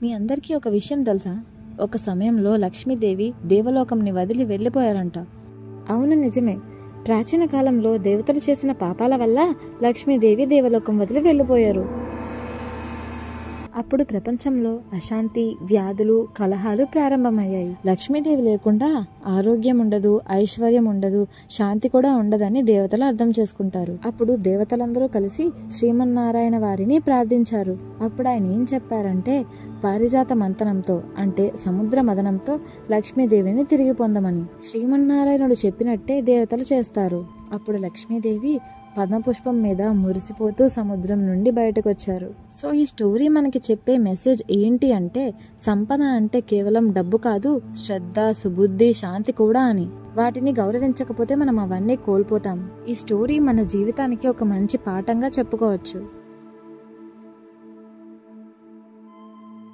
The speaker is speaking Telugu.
మీ అందరికీ ఒక విషయం తెలుసా? ఒక సమయంలో లక్ష్మీదేవి దేవలోకంని వదిలి వెళ్ళిపోయారంట. అవును, నిజమే. ప్రాచీన కాలంలో దేవతలు చేసిన పాపాల వల్ల లక్ష్మీదేవి దేవలోకం వదిలి వెళ్ళిపోయారు. అప్పుడు ప్రపంచంలో అశాంతి, వ్యాధులు, కలహాలు ప్రారంభమయ్యాయి. లక్ష్మీదేవి లేకుండా ఆరోగ్యం ఉండదు, ఐశ్వర్యం ఉండదు, శాంతి కూడా ఉండదని దేవతలు అర్థం చేసుకుంటారు. అప్పుడు దేవతలందరూ కలిసి శ్రీమన్నారాయణ వారిని ప్రార్థించారు. అప్పుడు ఆయన ఏం చెప్పారంటే, పారిజాత మంతనంతో అంటే సముద్ర మదనంతో లక్ష్మీదేవిని తిరిగి పొందమని. శ్రీమన్నారాయణుడు చెప్పినట్టే దేవతలు చేస్తారు. అప్పుడు లక్ష్మీదేవి పద్మపుష్పం మీద మురిసిపోతూ సముద్రం నుండి బయటకు వచ్చారు. సో ఈ స్టోరీ మనకి చెప్పే మెసేజ్ ఏంటి అంటే, సంపద అంటే కేవలం డబ్బు కాదు, శ్రద్ధ, సుబుద్ధి, శాంతి కూడా అని. వాటిని గౌరవించకపోతే మనం అవన్నీ కోల్పోతాం. ఈ స్టోరీ మన జీవితానికి ఒక మంచి పాఠంగా చెప్పుకోవచ్చు.